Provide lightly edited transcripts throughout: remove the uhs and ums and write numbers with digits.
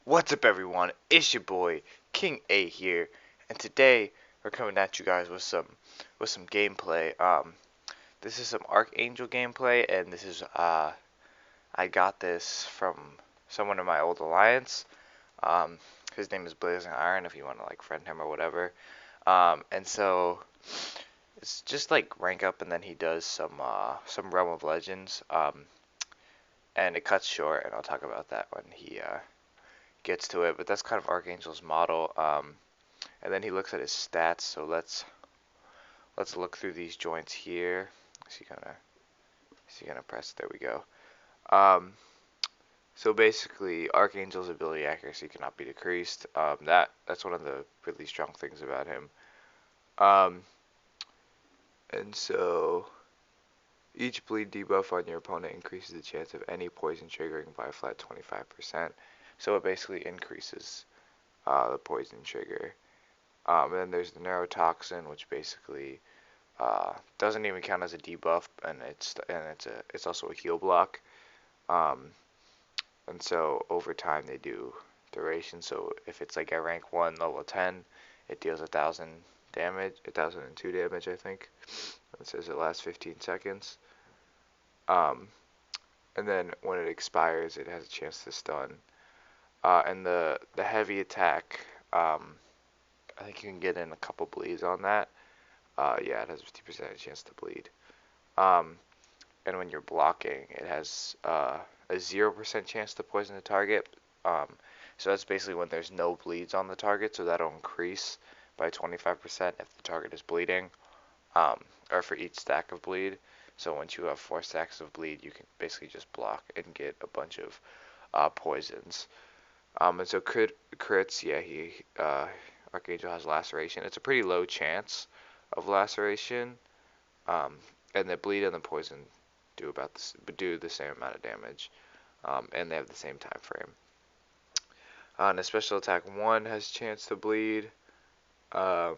What's up, everyone? It's your boy King A here, and today we're coming at you guys with some gameplay. This is some Archangel gameplay, and this is I got this from someone in my old alliance. Um, his name is Blazing Iron. If you want to like friend him or whatever. And so it's just like rank up, and then he does some Realm of Legends. And it cuts short, and I'll talk about that when he gets to it. But that's kind of Archangel's model. And then he looks at his stats. So let's look through these joints here. Is he gonna press? There we go. Um, so basically, Archangel's ability accuracy cannot be decreased. That's one of the really strong things about him. Um, and so each bleed debuff on your opponent increases the chance of any poison triggering by a flat 25%. So it basically increases the poison trigger. And then there's the neurotoxin, which basically doesn't even count as a debuff, and it's also a heal block. Um, and so over time they do duration. So if it's like at rank 1, level 10, it deals 1,000 damage, 1,002 damage, I think. It says it lasts 15 seconds. Um, and then when it expires, it has a chance to stun. And the heavy attack, I think you can get in a couple bleeds on that. Yeah, it has a 50% chance to bleed. Um, and when you're blocking, it has a 0% chance to poison the target. So that's basically when there's no bleeds on the target, so that'll increase by 25% if the target is bleeding, or for each stack of bleed. So once you have 4 stacks of bleed, you can basically just block and get a bunch of poisons. And so crits, yeah, Archangel has laceration. It's a pretty low chance of laceration. Um, and the bleed and the poison do the same amount of damage, and they have the same time frame. And the special attack 1 has chance to bleed, um,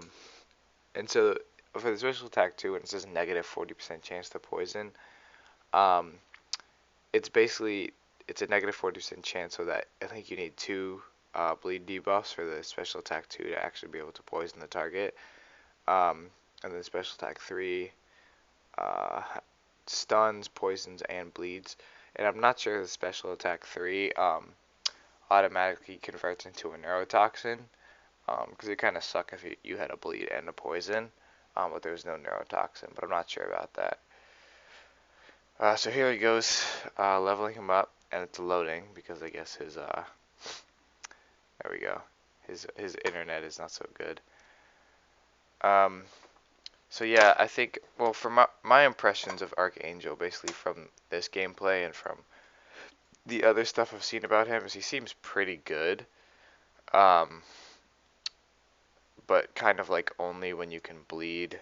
and so for the special attack 2, when it says negative 40% chance to poison, um, it's basically it's a negative 40% chance, so that I think you need 2 bleed debuffs for the special attack 2 to actually be able to poison the target. And then special attack 3 uh, stuns, poisons, and bleeds. And I'm not sure the special attack 3 automatically converts into a neurotoxin, because it kind of suck if you had a bleed and a poison, but there was no neurotoxin, but I'm not sure about that. So here he goes, leveling him up, and it's loading because I guess there we go, his internet is not so good. Um, So yeah, I think, well, from my impressions of Archangel, basically from this gameplay and from the other stuff I've seen about him, is he seems pretty good. Um, but kind of like only when you can bleed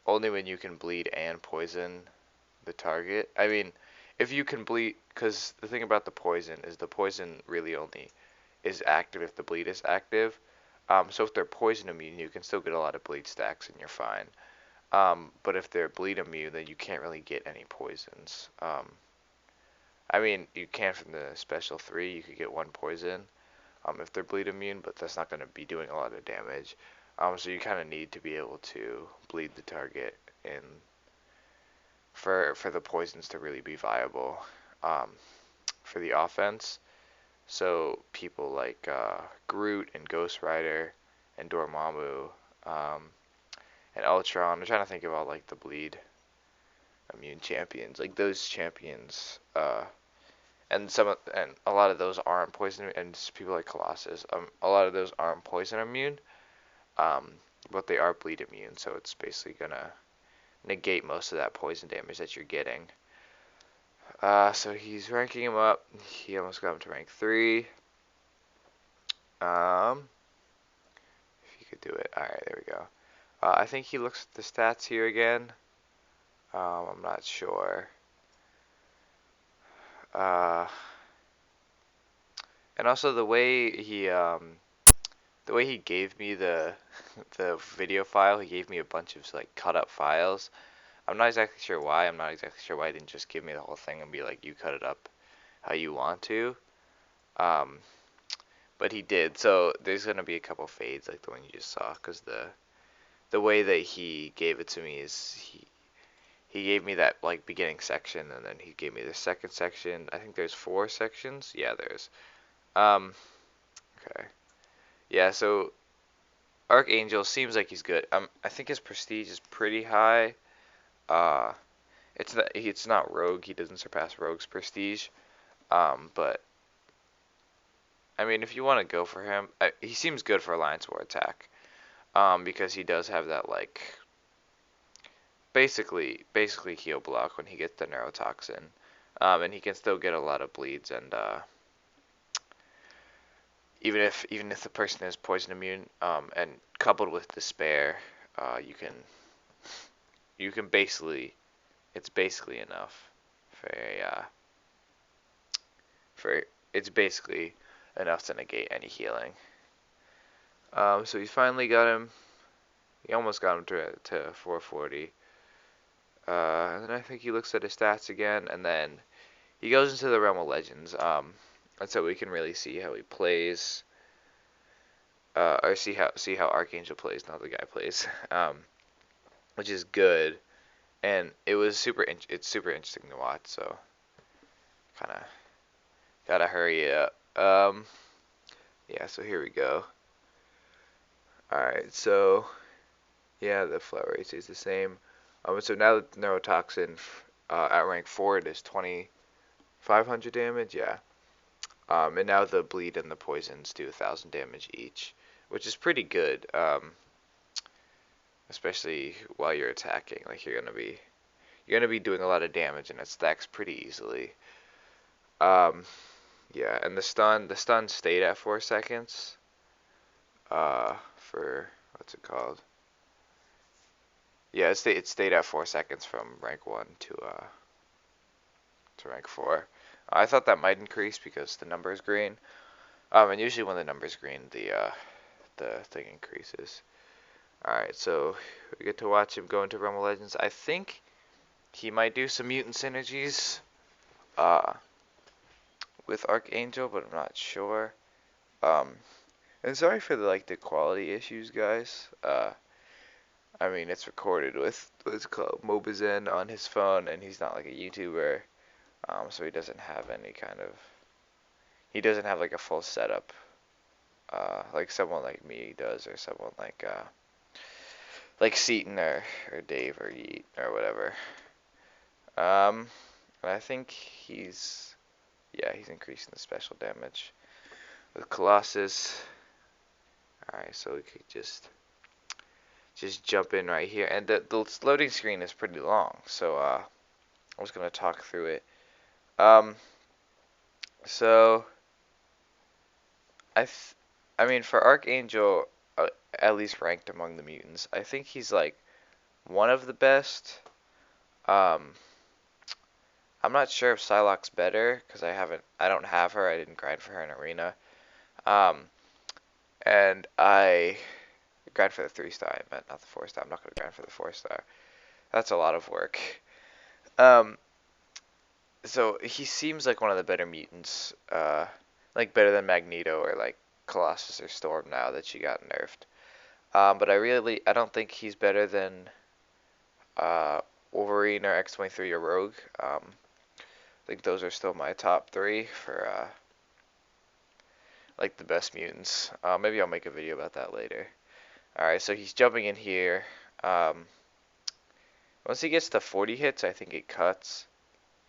and poison the target. I mean, if you can bleed, because the thing about the poison is the poison really only is active if the bleed is active. So if they're poison immune, you can still get a lot of bleed stacks and you're fine. But if they're bleed immune, then you can't really get any poisons. I mean, you can from the special 3, you could get 1 poison if they're bleed immune, but that's not going to be doing a lot of damage. So you kind of need to be able to bleed the target in for the poisons to really be viable um, for the offense. So people like Groot and Ghost Rider and Dormammu and Ultron. I'm trying to think of all like the bleed immune champions, like those champions, and a lot of those aren't poison, and people like Colossus, a lot of those aren't poison immune, um, but they are bleed immune, so it's basically gonna negate most of that poison damage that you're getting. So he's ranking him up. He almost got him to rank 3. If you could do it. All right, there we go. I think he looks at the stats here again. I'm not sure. Uh, and also the way he gave me the video file, he gave me a bunch of like cut up files. I'm not exactly sure why. I'm not exactly sure why he didn't just give me the whole thing and be like, you cut it up how you want to. Um, but he did. So there's gonna be a couple fades like the one you just saw, because the way that he gave it to me is he gave me that like beginning section, and then he gave me the second section. I think there's 4 sections. Yeah, there's. Um, okay. Yeah, so Archangel seems like he's good. I think his prestige is pretty high. Uh, it's not Rogue. He doesn't surpass Rogue's prestige. But I mean, if you want to go for him, he seems good for Alliance War attack. Because he does have that like basically heal block when he gets the neurotoxin. And he can still get a lot of bleeds, and even if the person is poison immune, and coupled with despair, you can basically it's basically enough for for it's basically enough to negate any healing. So he finally got him. He almost got him to 440. And then I think he looks at his stats again, and then he goes into the Realm of Legends. And so we can really see how he plays, or see how Archangel plays, not the guy plays, which is good. And it's super interesting to watch. So kind of gotta hurry up. Yeah. So here we go. All right. So yeah, the flow rate stays the same. So now the neurotoxin at rank 4 it is 2,500 damage. Yeah. And now the bleed and the poisons do 1,000 damage each, which is pretty good. Especially while you're attacking, like you're gonna be doing a lot of damage, and it stacks pretty easily. Um, yeah, and the stun stayed at 4 seconds. For what's it called? Yeah, it stayed at 4 seconds from rank 1 to rank 4. I thought that might increase because the number is green. And usually when the number is green, the thing increases. All right, so we get to watch him go into Realm of Legends. I think he might do some mutant synergies uh, with Archangel, but I'm not sure. Um, and sorry for the quality issues, guys. I mean, it's recorded with what's called Mobizen on his phone, and he's not like a YouTuber, so he doesn't have like a full setup, like someone like me does, or someone like Seaton or Dave or Yeet or whatever. And I think he's increasing the special damage with Colossus. Alright, so we could just jump in right here. And the loading screen is pretty long, so I was going to talk through it. So I mean, for Archangel, at least ranked among the mutants, I think he's like one of the best. Um, I'm not sure if Psylocke's better because I don't have her. I didn't grind for her in Arena. Um, and I grind for the 3-star. I meant not the 4-star. I'm not gonna grind for the 4-star. That's a lot of work. Um, so he seems like one of the better mutants. Like better than Magneto or like Colossus or Storm now that she got nerfed. But I don't think he's better than Wolverine or X-23 or Rogue. I think those are still my top 3 for like the best mutants. Maybe I'll make a video about that later. Alright, so he's jumping in here. Once he gets to 40 hits, I think it cuts.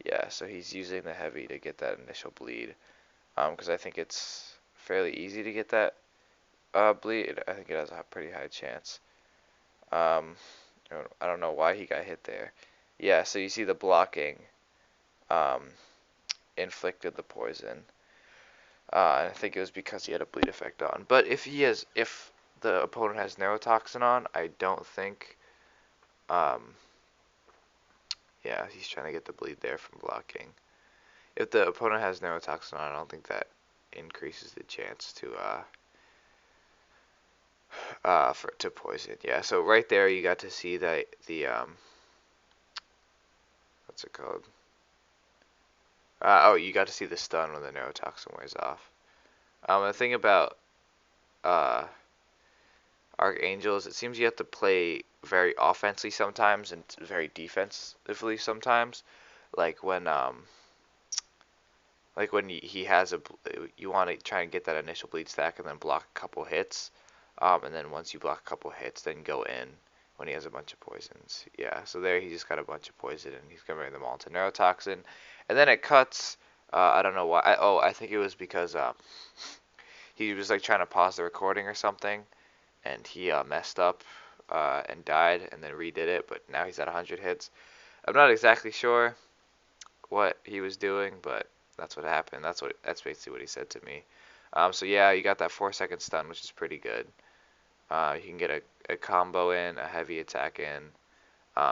Yeah, so he's using the heavy to get that initial bleed. Because I think it's fairly easy to get that bleed. I think it has a pretty high chance. I don't know why he got hit there. Yeah, so you see the blocking inflicted the poison. And I think it was because he had a bleed effect on. But if the opponent has neurotoxin on, I don't think. Yeah, he's trying to get the bleed there from blocking. If the opponent has neurotoxin on, I don't think that increases the chance to poison. Yeah, so right there you got to see that the what's it called? Oh, you got to see the stun when the neurotoxin wears off. The thing about uh, Archangels, it seems you have to play very offensively sometimes and very defensively sometimes. Like when um like when he has you want to try and get that initial bleed stack and then block a couple hits. And then once you block a couple hits, then go in when he has a bunch of poisons. Yeah, so there he just got a bunch of poison and he's converting them all into neurotoxin. And then it cuts. I don't know why. I think it was because he was like trying to pause the recording or something, and he messed up and died, and then redid it. But now he's at 100 hits. I'm not exactly sure what he was doing, but that's what happened. That's basically what he said to me. So yeah, you got that 4 second stun, which is pretty good. You can get a combo in, a heavy attack in.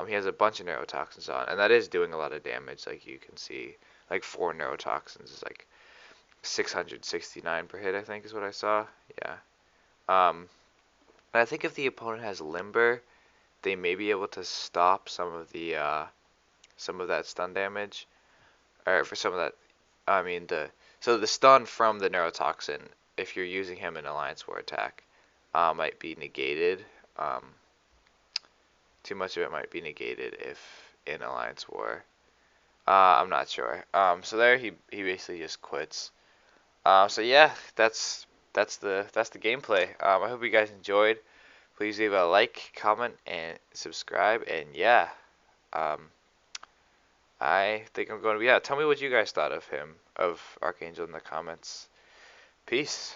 He has a bunch of neurotoxins on, and that is doing a lot of damage. Like you can see, like 4 neurotoxins is like 669 per hit. I think is what I saw. Yeah. And I think if the opponent has limber, they may be able to stop some of that stun damage, or for some of that. I mean the stun from the neurotoxin, if you're using him in Alliance War attack, might be negated. Um, too much of it might be negated if in Alliance War. I'm not sure. So there he basically just quits. So yeah, that's the gameplay. I hope you guys enjoyed. Please leave a like, comment, and subscribe. And yeah, um, I think I'm going to be out. Tell me what you guys thought of him, of Archangel, in the comments. Peace.